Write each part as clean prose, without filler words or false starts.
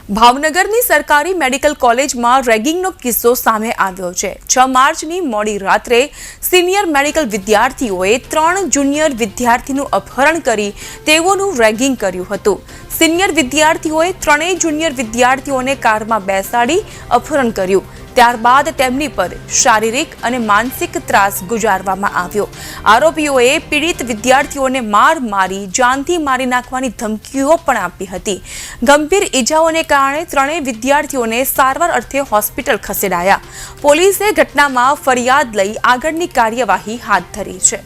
ભાવનગરની સરકારી મેડિકલ કોલેજમાં રેગિંગનો કિસ્સો સામે આવ્યો છે। 6 માર્ચની મોડી રાત્રે સિનિયર મેડિકલ વિદ્યાર્થીઓએ 3 જુનિયર વિદ્યાર્થીનું અપહરણ કરી તેઓનું રેગિંગ કર્યું હતું। સિનિયર વિદ્યાર્થીઓએ 3 જુનિયર વિદ્યાર્થીઓને કારમાં બેસાડી અપહરણ કર્યું। ત્યારબાદ તેમની પર શારીરિક અને માનસિક ત્રાસ ગુજારવામાં આવ્યો। આરોપીઓએ પીડિત વિદ્યાર્થીઓને માર મારી જાનથી મારી નાખવાની ધમકીઓ પણ આપી હતી। ગંભીર ઈજાઓને કારણે 3 વિદ્યાર્થીઓને સારવાર અર્થે હોસ્પિટલ ખસેડાયા। પોલીસે ઘટનામાં ફરિયાદ લઈ આગળની કાર્યવાહી હાથ ધરી છે।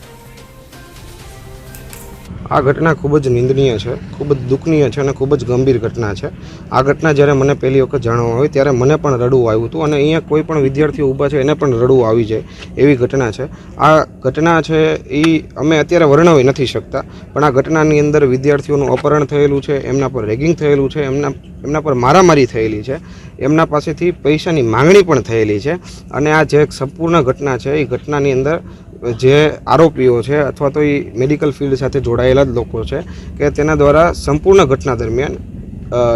આ ઘટના ખૂબ જ નિંદનીય છે, ખૂબ જ દુઃખનીય છે અને ખૂબ જ ગંભીર ઘટના છે। આ ઘટના જ્યારે મને પહેલી વખત જાણવા આવી ત્યારે મને પણ રડવું આવ્યું હતું અને અહીંયા કોઈ પણ વિદ્યાર્થીઓ ઊભા છે એને પણ રડવું આવી જાય એવી ઘટના છે। આ ઘટના છે એ અમે અત્યારે વર્ણવી નથી શકતા, પણ આ ઘટનાની અંદર વિદ્યાર્થીઓનું અપહરણ થયેલું છે, એમના પર રેગિંગ થયેલું છે, એમના પર મારામારી થયેલી છે, એમના પાસેથી પૈસાની માંગણી પણ થયેલી છે। અને આ જે સંપૂર્ણ ઘટના છે એ ઘટનાની અંદર જે આરોપીઓ છે અથવા તો એ મેડિકલ ફિલ્ડ સાથે જોડાયેલા જ લોકો છે કે તેના દ્વારા સંપૂર્ણ ઘટના દરમિયાન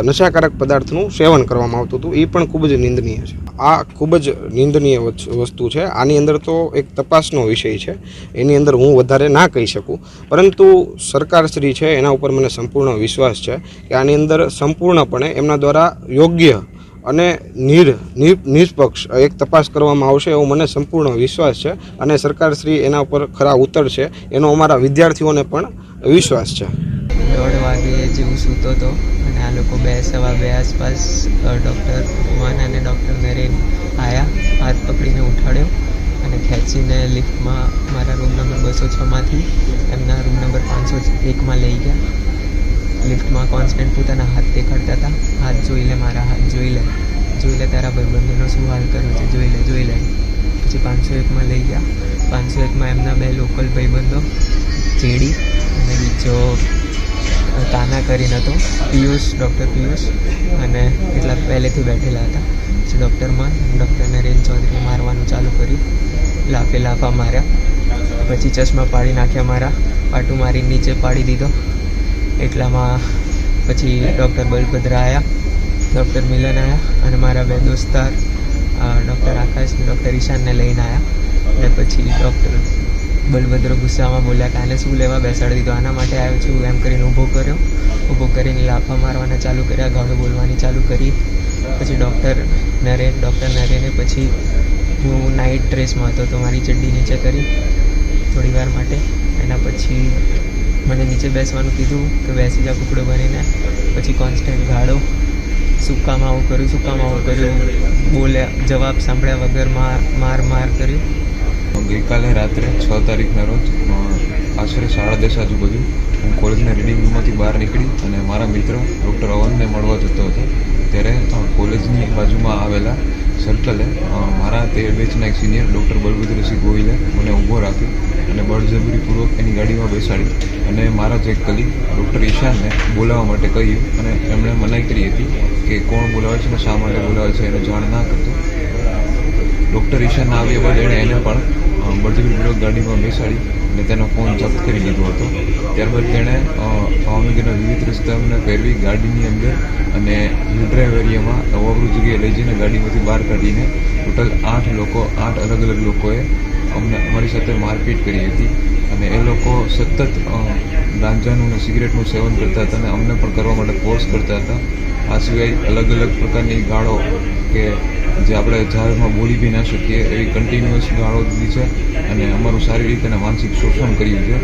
નશાકારક પદાર્થનું સેવન કરવામાં આવતું હતું, એ પણ ખૂબ જ નિંદનીય છે। આ ખૂબ જ નિંદનીય વસ્તુ છે। આની અંદર તો એક તપાસનો વિષય છે, એની અંદર હું વધારે ના કહી શકું, પરંતુ સરકારશ્રી છે એના ઉપર મને સંપૂર્ણ વિશ્વાસ છે કે આની અંદર સંપૂર્ણપણે એમના દ્વારા યોગ્ય અને નિષ્પક્ષ એક તપાસ કરવામાં આવશે એવો મને સંપૂર્ણ વિશ્વાસ છે અને સરકારશ્રી એના ઉપર ખરા ઉતરશે એનો અમારા વિદ્યાર્થીઓને પણ વિશ્વાસ છે। 1:30 વાગે જેવું સૂતો હતો અને આ લોકો 2:15 આસપાસ ડૉક્ટર ભુવન અને ડૉક્ટર નરેન આવ્યા, હાથ પકડીને ઉઠાડ્યો અને ખેંચીને લિફ્ટમાં મારા રૂમ નંબર 206માંથી એમના રૂમ નંબર 501માં લઈ ગયા। લિફ્ટમાં કોન્સ્ટન્ટ પોતાના હાથ દેખાડતા હતા, હાથ જોઈ લે, મારા હાથ જોઈ લે તારા ભાઈબંધોનો શું હાલ કર્યો છે, જોઈ લે। પછી 501માં લઈ ગયા। 501માં એમના 2 લોકલ ભાઈબંધો ચેડી અને બીજો કાના કરીને હતો, ડૉક્ટર પિયુષ, અને એટલા પહેલેથી બેઠેલા હતા। પછી ડૉક્ટર નરેન ચૌધરીએ મારવાનું ચાલુ કર્યું, લાફા માર્યા, પછી ચશ્મા પાડી નાખ્યા, મારા પાટું મારી નીચે પાડી દીધો। એટલામાં પછી ડૉક્ટર બલભદ્ર આવ્યા, ડૉક્ટર મિલન આવ્યા અને મારા 2 દોસ્તાર ડૉક્ટર આકાશ અને ડૉક્ટર ઈશાનને લઈને આવ્યા। અને પછી ડૉક્ટર બલભદ્ર ગુસ્સામાં બોલ્યા કે આને શું લેવા બેસાડી દીધો, આના માટે આવ્યો છું એમ કરીને ઊભો કરીને લાફા મારવાના ચાલુ કર્યા, ગાળો બોલવાની ચાલુ કરી। પછી ડૉક્ટર નરેને પછી હું નાઇટ ડ્રેસમાં હતો તો મારી ચડ્ડી નીચે કરી થોડી વાર માટે। એના પછી મને નીચે બેસવાનું કીધું કે બેસી જા કુકડો બનીને। પછી કોન્સ્ટન્ટ ગાળો, સુકામાં આવું કર્યું, બોલ્યા, જવાબ સાંભળ્યા વગર માર કર્યું। ગઈકાલે રાત્રે 6 તારીખના રોજ આશરે 10:30 આજુબાજુ હું કોલેજના રીડિંગ રૂમમાંથી બહાર નીકળી અને મારા મિત્ર ડૉક્ટર અવનને મળવા જતો હતો, ત્યારે કોલેજની બાજુમાં આવેલા સર્કલે મારા તે બેચના એક સિનિયર ડૉક્ટર બલભદ્રસિંહ ગોહિલે મને ઊભો રાખ્યો અને બળજબરીપૂર્વક એની ગાડીમાં બેસાડી અને મારા જ એક કલીગ ડૉક્ટર ઈશાનને બોલાવવા માટે કહ્યું અને એમણે મનાઈ કરી હતી કે કોણ બોલાવે છે અને શા માટે બોલાવે છે એને જાણ ના કરતો। ડૉક્ટર ઈશાન આવ્યા બાદ એને પણ બળજબરીપૂર્વક ગાડીમાં બેસાડી અને તેનો ફોન જપ્ત કરી લીધો હતો। ત્યારબાદ તેણે ભાવનગરના વિવિધ રસ્તાઓને ફેરવી ગાડીની અંદર અને ડ્રાઈવ એરિયામાં અવરું જગ્યાએ લઈ જઈને ગાડીમાંથી બહાર કાઢીને ટોટલ 8 અલગ અલગ લોકોએ અમારી સાથે મારપીટ કરી હતી અને એ લોકો સતત ગાંજાનું અને સિગરેટનું સેવન કરતા હતા અને અમને પણ કરવા માટે ફોર્સ કરતા હતા। આ સિવાય અલગ અલગ પ્રકારની ગાળો કે જે આપણે જાહેરમાં બોલી બી ના શકીએ એવી કન્ટિન્યુઅસ ગાળો દીધી છે અને અમારું શારીરિક અને માનસિક શોષણ કર્યું છે।